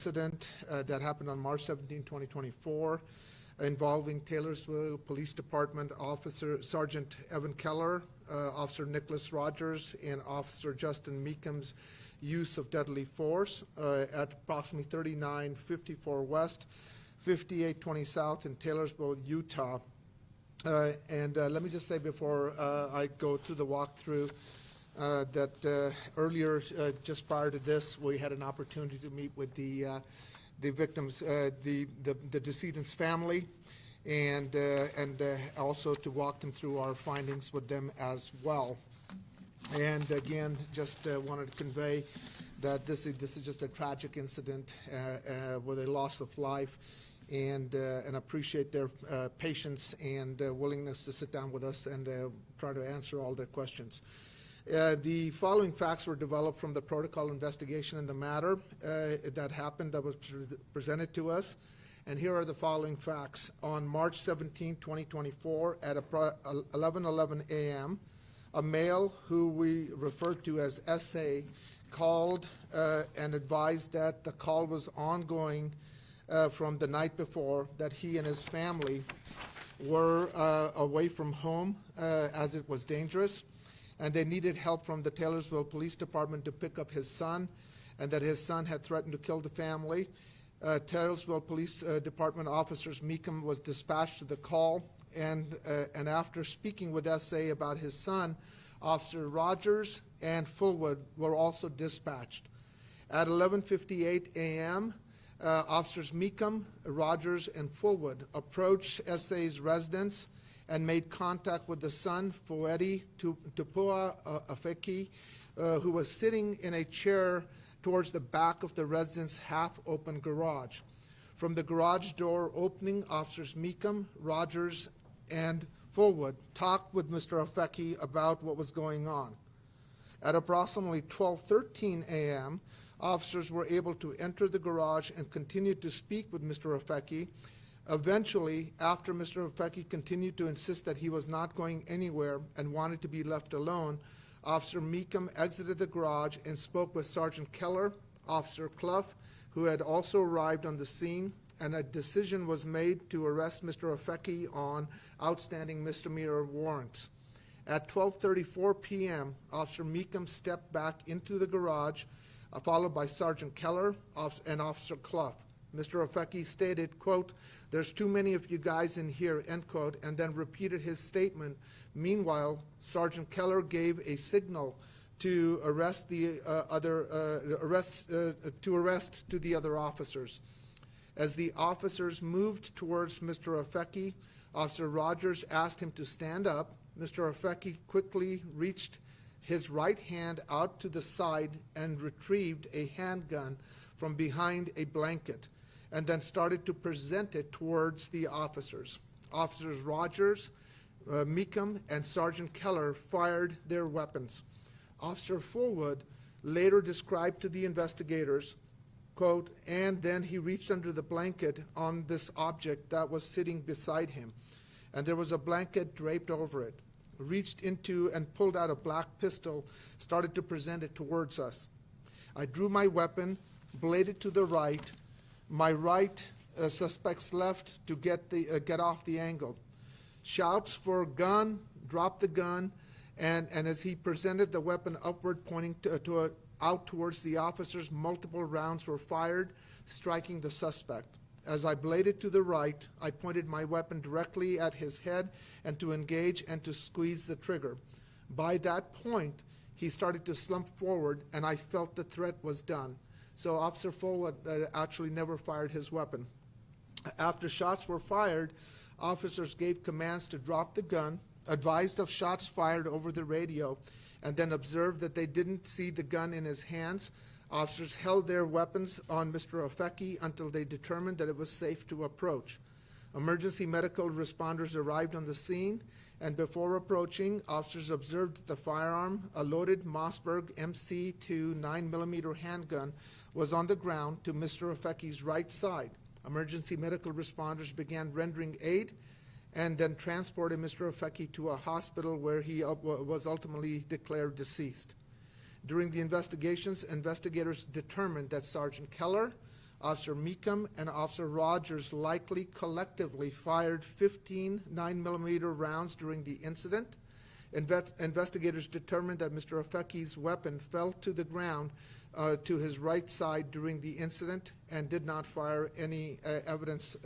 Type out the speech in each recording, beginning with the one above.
incident that happened on March 17, 2024, involving Taylorsville Police Department Officer Sergeant Evan Keller, Officer Nicholas Rogers, and Officer Justin Meekham's use of deadly force at approximately 3954 West, 5820 South in Taylorsville, Utah. Let me just say before I go through the walkthrough that earlier, just prior to this, we had an opportunity to meet with the victims, the decedent's family, and also to walk them through our findings with them as well. And again, just wanted to convey that this is just a tragic incident with a loss of life, and appreciate their patience and willingness to sit down with us and try to answer all their questions. The following facts were developed from the protocol investigation in the matter that happened, that was presented to us. And here are the following facts. On March 17, 2024, at 11:11 a.m., a male who we refer to as S.A. called and advised that the call was ongoing from the night before, that he and his family were away from home as it was dangerous, and they needed help from the Taylorsville Police Department to pick up his son, and that his son had threatened to kill the family. Taylorsville Police Department officers Meekham was dispatched to the call, and after speaking with S.A. about his son, Officer Rogers and Fullwood were also dispatched. At 11:58 a.m., Officers Meekham, Rogers, and Fullwood approached S.A.'s residence and made contact with the son, Foedi Tupua Afeki, who was sitting in a chair towards the back of the resident's half-open garage. From the garage door opening, Officers Meekham, Rogers, and Fullwood talked with Mr. Afeki about what was going on. At approximately 12:13 a.m., officers were able to enter the garage and continued to speak with Mr. Afeki. Eventually, after Mr. Afeki continued to insist that he was not going anywhere and wanted to be left alone, Officer Meekham exited the garage and spoke with Sergeant Keller, Officer Clough, who had also arrived on the scene, and a decision was made to arrest Mr. Afeki on outstanding misdemeanor warrants. At 12:34 p.m., Officer Meekham stepped back into the garage, followed by Sergeant Keller and Officer Clough. Mr. Afeki stated, quote, "There's too many of you guys in here," end quote, and then repeated his statement. Meanwhile, Sergeant Keller gave a signal to arrest the other officers. As the officers moved towards Mr. Afeki, Officer Rogers asked him to stand up. Mr. Afeki quickly reached his right hand out to the side and retrieved a handgun from behind a blanket, and then started to present it towards the officers. Officers Rogers, Meekham, and Sergeant Keller fired their weapons. Officer Fullwood later described to the investigators, quote, "And then he reached under the blanket on this object that was sitting beside him, and there was a blanket draped over it. Reached into and pulled out a black pistol, started to present it towards us. I drew my weapon, bladed to the right, my right suspect's left to get off the angle. Shouts for gun, dropped the gun, and as he presented the weapon upward, pointing out towards the officers, multiple rounds were fired, striking the suspect. As I bladed to the right, I pointed my weapon directly at his head and to engage and to squeeze the trigger. By that point, he started to slump forward, and I felt the threat was done." So Officer Fullwood actually never fired his weapon. After shots were fired, officers gave commands to drop the gun, advised of shots fired over the radio, and then observed that they didn't see the gun in his hands. Officers held their weapons on Mr. Afeki until they determined that it was safe to approach. Emergency medical responders arrived on the scene, and before approaching, officers observed that the firearm, a loaded Mossberg MC2 9mm handgun, was on the ground to Mr. Afeki's right side. Emergency medical responders began rendering aid and then transported Mr. Afeki to a hospital where he was ultimately declared deceased. During the investigations, investigators determined that Sergeant Keller, Officer Meekum and Officer Rogers likely collectively fired 15 9mm rounds during the incident. Investigators determined that Mr. Ofeki's weapon fell to the ground to his right side during the incident and did not fire any evidence,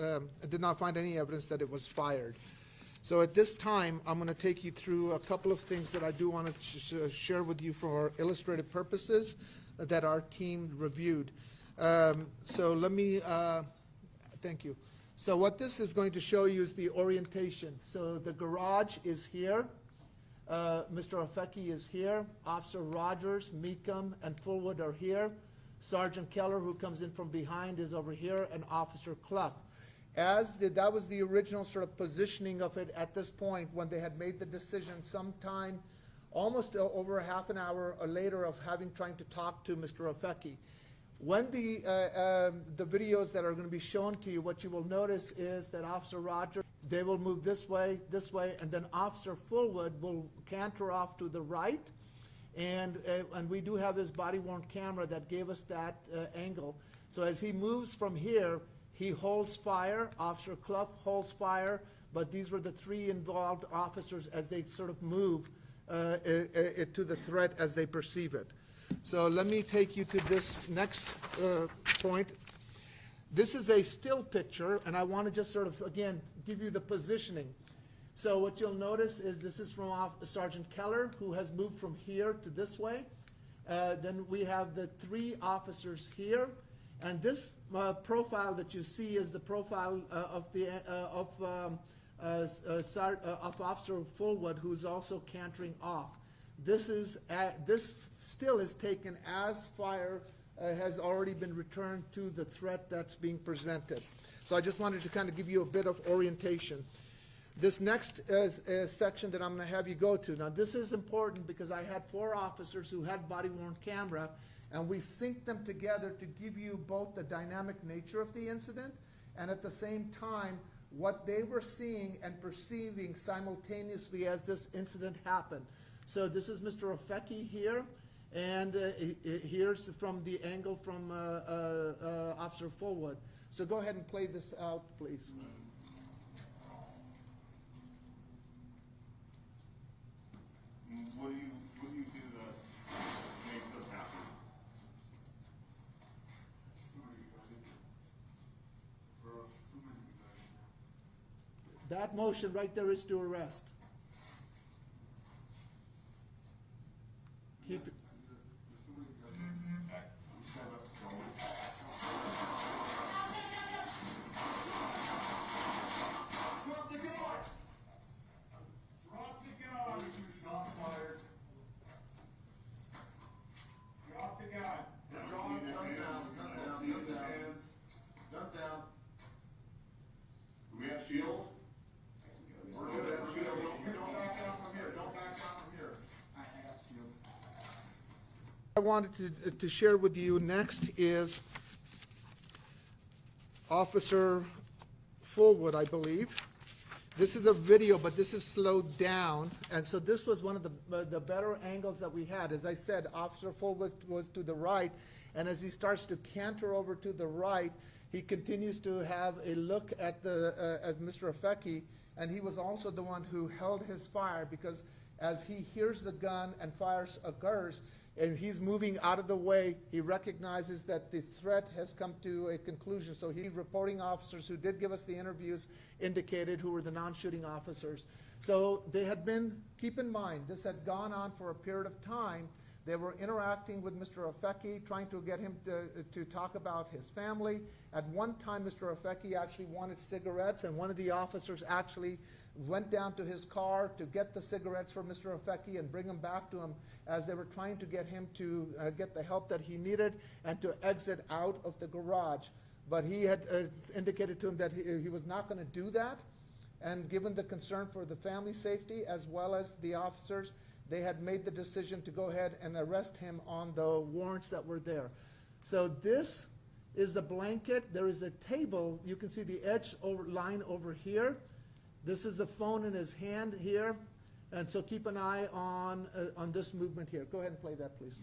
did not find any evidence that it was fired. So at this time, I'm going to take you through a couple of things that I do want to share with you for illustrative purposes that our team reviewed. So let me, thank you. So what this is going to show you is the orientation. So the garage is here. Mr. Ofeki is here. Officer Rogers, Meekum, and Fullwood are here. Sergeant Keller, who comes in from behind, is over here, and Officer Clough. That was the original sort of positioning of it at this point when they had made the decision sometime almost over a half an hour or later of trying to talk to Mr. Ofeki. When the videos that are going to be shown to you, what you will notice is that Officer Rogers, they will move this way, and then Officer Fullwood will canter off to the right, and we do have his body-worn camera that gave us that angle. So as he moves from here, he holds fire, Officer Clough holds fire, but these were the three involved officers as they sort of move to the threat as they perceive it. So let me take you to this next point. This is a still picture, and I want to just sort of, again, give you the positioning. So what you'll notice is this is from Sergeant Keller, who has moved from here to this way. Then we have the three officers here. And this profile that you see is the profile of Officer Fullwood, who's also cantering off. This still is taken as fire has already been returned to the threat that's being presented. So I just wanted to kind of give you a bit of orientation. This next section that I'm going to have you go to, now this is important because I had 4 officers who had body-worn camera, and we synced them together to give you both the dynamic nature of the incident and at the same time what they were seeing and perceiving simultaneously as this incident happened. So this is Mr. Ofeki here, and here's from the angle from Officer Fullwood. So go ahead and play this out, please. What do you do that makes this happen? That motion right there is to arrest. Keep it. Shield? We're good at shield. Don't back down from here. Don't back down from here. I got shield. I wanted to share with you next is Officer Fullwood, I believe. This is a video, but this is slowed down, and so this was one of the better angles that we had. As I said, Officer Fullwood was to the right, and as he starts to canter over to the right, he continues to have a look at as Mr. Ofeki, and he was also the one who held his fire because as he hears the gun and fires occurs, and he's moving out of the way, he recognizes that the threat has come to a conclusion. So he reporting officers who did give us the interviews indicated who were the non-shooting officers. So they had been, keep in mind, this had gone on for a period of time. They were interacting with Mr. Ofeki, trying to get him to talk about his family. At one time, Mr. Ofeki actually wanted cigarettes, and one of the officers actually went down to his car to get the cigarettes for Mr. Ofeki and bring them back to him as they were trying to get him to get the help that he needed and to exit out of the garage. But he had indicated to him that he was not going to do that, and given the concern for the family safety as well as the officers, they had made the decision to go ahead and arrest him on the warrants that were there. So this is the blanket. There is a table. You can see the edge line over here. This is the phone in his hand here. And so keep an eye on this movement here. Go ahead and play that, please.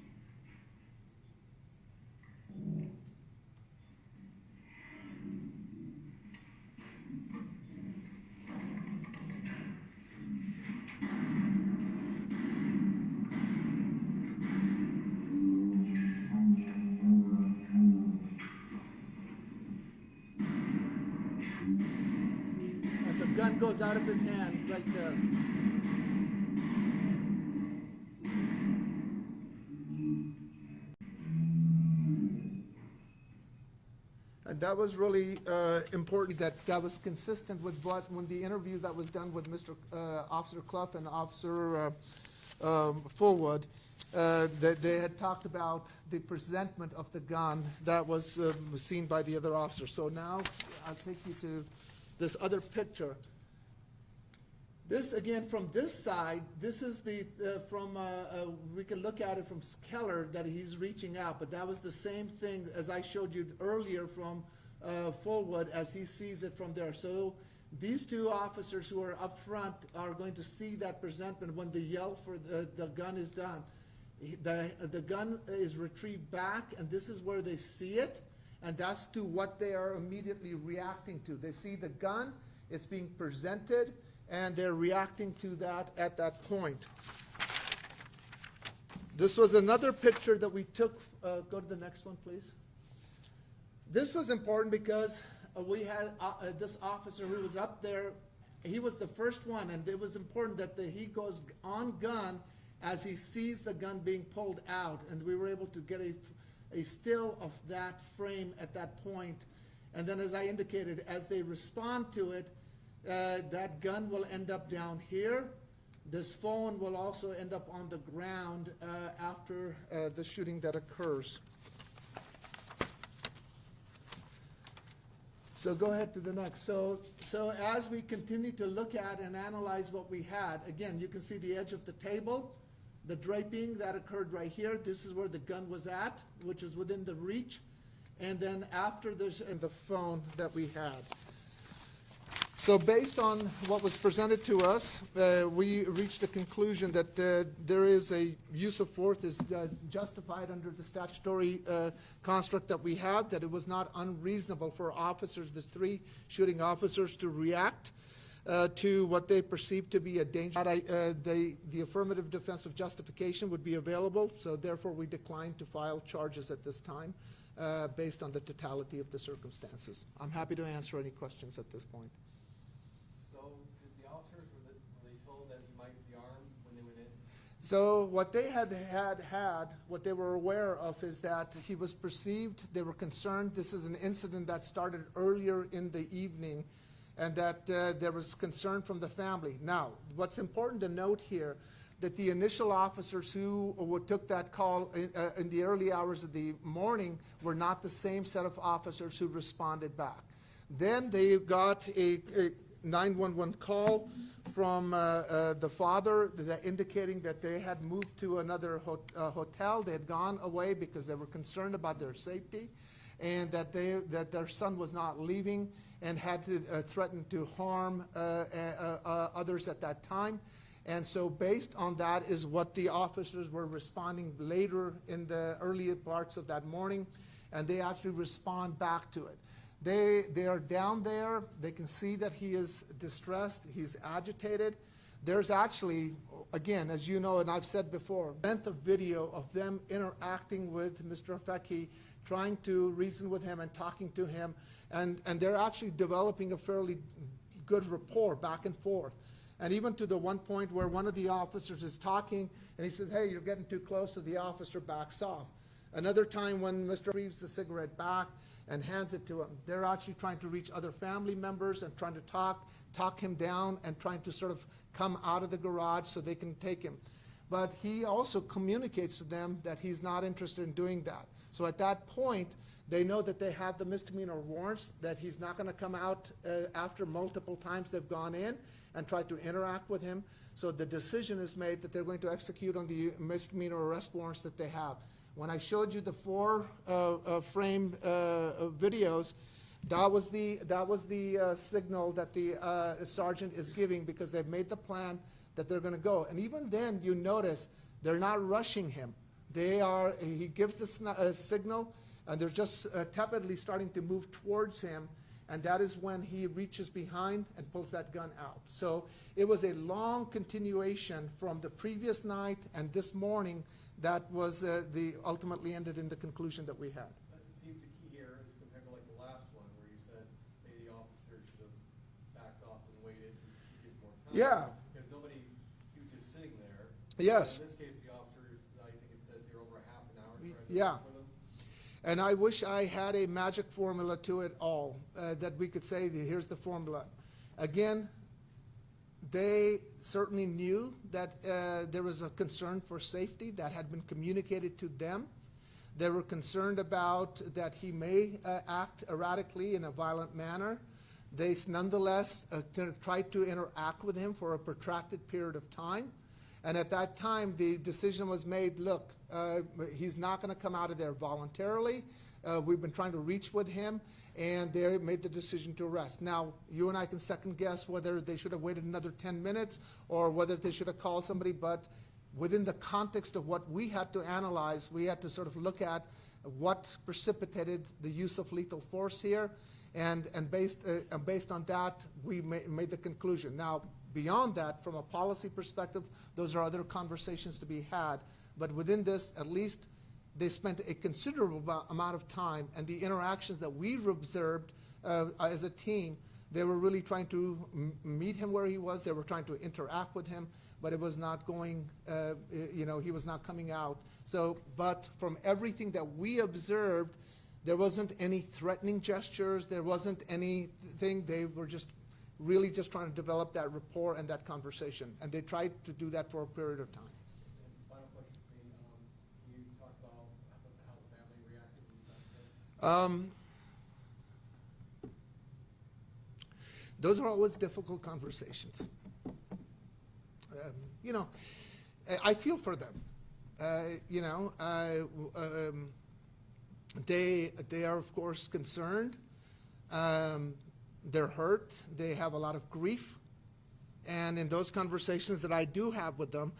gun goes out of his hand right there. And that was really important that was consistent with when the interview that was done with Mr. Officer Clough and Officer Fullwood, that they had talked about the presentment of the gun that was seen by the other officer. So now I'll take you to this other picture. This, again, from this side, this is the, we can look at it from Keller that he's reaching out, but that was the same thing as I showed you earlier from Fullwood as he sees it from there. So these two officers who are up front are going to see that presentment when the yell for the gun is done. The gun is retrieved back, and this is where they see it, and that's to what they are immediately reacting to. They see the gun, it's being presented, and they're reacting to that at that point. This was another picture that we took. Go to the next one, please. This was important because we had this officer who was up there. He was the first one, and it was important that he goes on gun as he sees the gun being pulled out, and we were able to get a still of that frame at that point. And then, as I indicated, as they respond to it, that gun will end up down here. This phone will also end up on the ground after the shooting that occurs. So go ahead to the next. So as we continue to look at and analyze what we had, again, you can see the edge of the table, the draping that occurred right here. This is where the gun was at, which was within the reach. And then after this, and the phone that we had. So based on what was presented to us, we reached the conclusion that there is a use of force is justified under the statutory construct that we have, that it was not unreasonable for officers, the three shooting officers, to react to what they perceived to be a danger. The affirmative defense of justification would be available, so therefore we declined to file charges at this time based on the totality of the circumstances. I'm happy to answer any questions at this point. So what they had, what they were aware of is that he was perceived, they were concerned, this is an incident that started earlier in the evening, and that there was concern from the family. Now, what's important to note here, that the initial officers who took that call in the early hours of the morning were not the same set of officers who responded back. Then they got a 911 call from the father indicating that they had moved to another hotel. They had gone away because they were concerned about their safety, and that their son was not leaving and had to threaten to harm others at that time. And so based on that is what the officers were responding later in the earlier parts of that morning, and they actually respond back to it. They are down there. They can see that he is distressed. He's agitated. There's actually, again, as you know, and I've said before, length of video of them interacting with Mr. Afeki, trying to reason with him and talking to him, and they're actually developing a fairly good rapport back and forth. And even to the one point where one of the officers is talking, and he says, "Hey, you're getting too close," so the officer backs off. Another time when Mr. retrieves the cigarette back and hands it to him, they're actually trying to reach other family members and trying to talk him down and trying to sort of come out of the garage so they can take him. But he also communicates to them that he's not interested in doing that. So at that point, they know that they have the misdemeanor warrants, that he's not going to come out after multiple times they've gone in and tried to interact with him. So the decision is made that they're going to execute on the misdemeanor arrest warrants that they have. When I showed you the four frame videos, that was the signal that the sergeant is giving, because they've made the plan that they're going to go. And even then, you notice they're not rushing him. He gives the signal, and they're just tepidly starting to move towards him, and that is when he reaches behind and pulls that gun out. So it was a long continuation from the previous night and this morning that was ultimately ended in the conclusion that we had. It seems the key here is compared to like the last one where you said maybe the officer should have backed backed off and waited to give more time. Yeah. Because he was just sitting there. Yes. In this case, the officers, I think it says here, over a half an hour trying to Yeah. work with him. And I wish I had a magic formula to it all, that we could say, here's the formula. Again, they certainly knew that there was a concern for safety that had been communicated to them. They were concerned about that he may act erratically in a violent manner. They nonetheless tried to interact with him for a protracted period of time. And at that time, the decision was made, look, he's not going to come out of there voluntarily. We've been trying to reach with him, and they made the decision to arrest. Now, you and I can second guess whether they should have waited another 10 minutes or whether they should have called somebody, but within the context of what we had to analyze, we had to sort of look at what precipitated the use of lethal force here, and based on that, we made the conclusion. Now, beyond that, from a policy perspective, those are other conversations to be had, but within this, at least, they spent a considerable amount of time, and the interactions that we've observed as a team, they were really trying to meet him where he was. They were trying to interact with him, but it was not going, he was not coming out. So, but from everything that we observed, there wasn't any threatening gestures. There wasn't anything. They were just really just trying to develop that rapport and that conversation, and they tried to do that for a period of time. And final question for me, you talked about how the family reacted when you talked to them. Those are always difficult conversations. I feel for them. They are, of course, concerned. They're hurt. They have a lot of grief. And in those conversations that I do have with them,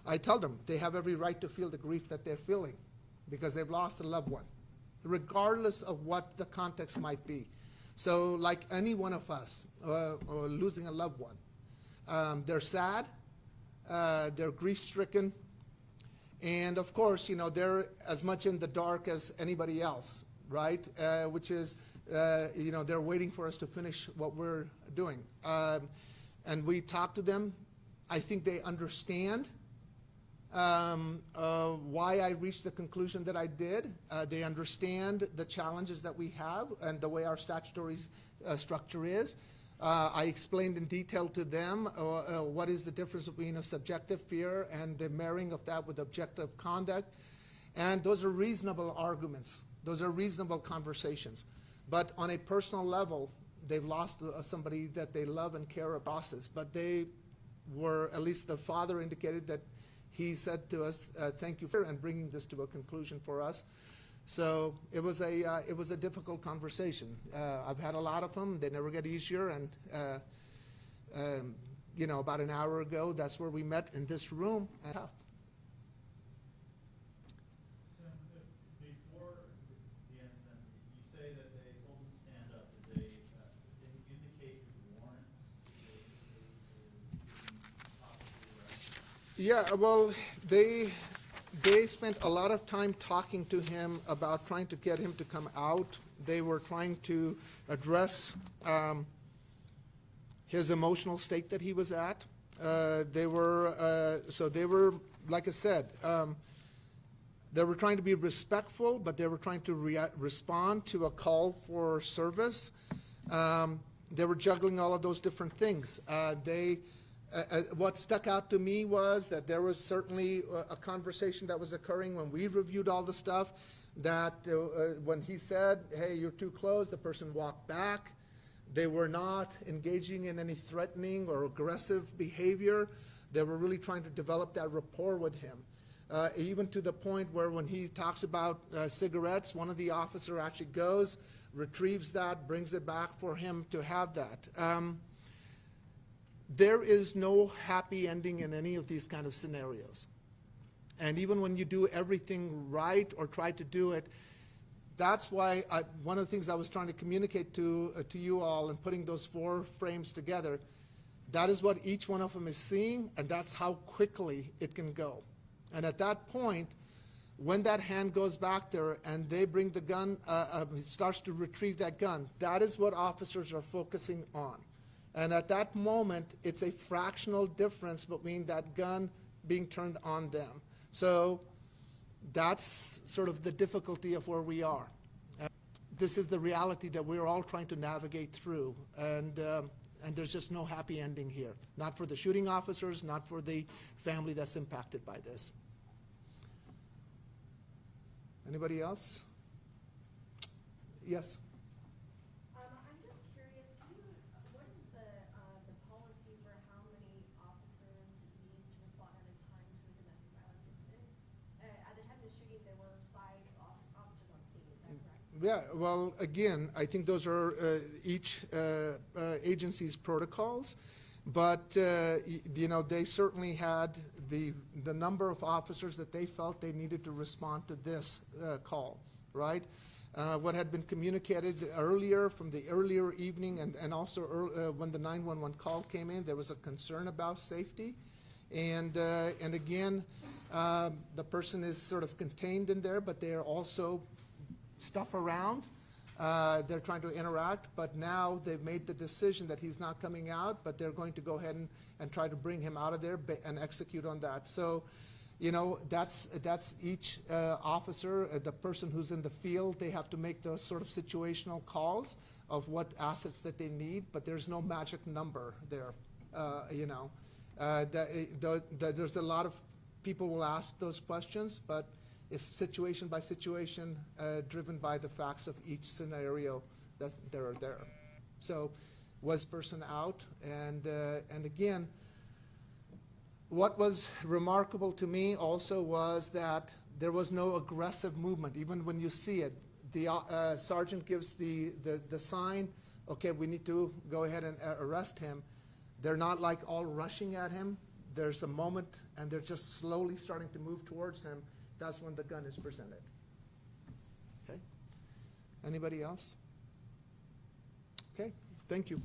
I tell them they have every right to feel the grief that they're feeling because they've lost a loved one, regardless of what the context might be. So like any one of us or losing a loved one, they're sad, they're grief-stricken, and of course, they're as much in the dark as anybody else, right? Which is, they're waiting for us to finish what we're doing. And we talk to them. I think they understand why I reached the conclusion that I did. They understand the challenges that we have and the way our statutory structure is. I explained in detail to them what is the difference between a subjective fear and the marrying of that with objective conduct. And those are reasonable arguments. Those are reasonable conversations. But on a personal level, they've lost somebody that they love and care about. But they were, at least the father indicated that he said to us, thank you for and bringing this to a conclusion for us. So it was a difficult conversation. I've had a lot of them. They never get easier. And, about an hour ago, that's where we met in this room. So before the incident, you say that they told him to stand up. Did they indicate his warrants? Yeah, well, they spent a lot of time talking to him about trying to get him to come out. They were trying to address his emotional state that he was at. They were, like I said, they were trying to be respectful, but they were trying to respond to a call for service. They were juggling all of those different things. What stuck out to me was that there was certainly a conversation that was occurring when we reviewed all the stuff that when he said, hey, you're too close, the person walked back. They were not engaging in any threatening or aggressive behavior. They were really trying to develop that rapport with him. Even to the point where when he talks about cigarettes, one of the officers actually goes, retrieves that, brings it back for him to have that. There is no happy ending in any of these kind of scenarios. And even when you do everything right or try to do it, that's why one of the things I was trying to communicate to you all and putting those four frames together, that is what each one of them is seeing, and that's how quickly it can go. And at that point, when that hand goes back there and they bring the gun, he starts to retrieve that gun, that is what officers are focusing on. And at that moment, it's a fractional difference between that gun being turned on them. So that's sort of the difficulty of where we are. This is the reality that we're all trying to navigate through, and there's just no happy ending here. Not for the shooting officers, not for the family that's impacted by this. Anybody else? Yes? I'm just curious, what is the policy for how many officers need to respond at a time to a domestic violence incident? At the time of the shooting, there were 5 officers on scene, is that correct? Yeah, well, again, I think those are each agency's protocols, but you know, they certainly had the number of officers that they felt they needed to respond to this call, right? What had been communicated earlier from the earlier evening and also when the 911 call came in, there was a concern about safety, and again, the person is sort of contained in there, but they are also stuff around. They're trying to interact, but now they've made the decision that he's not coming out, but they're going to go ahead and try to bring him out of there and execute on that. So, you know, that's each officer, the person who's in the field, they have to make those sort of situational calls of what assets that they need, but there's no magic number there, you know. There's a lot of people will ask those questions, but it's situation by situation, driven by the facts of each scenario that are there. So, was person out? And again, what was remarkable to me also was that there was no aggressive movement. Even when you see it, the sergeant gives the sign, okay, we need to go ahead and arrest him. They're not like all rushing at him. There's a moment, and they're just slowly starting to move towards him. That's when the gun is presented. Okay? Anybody else? Okay, thank you.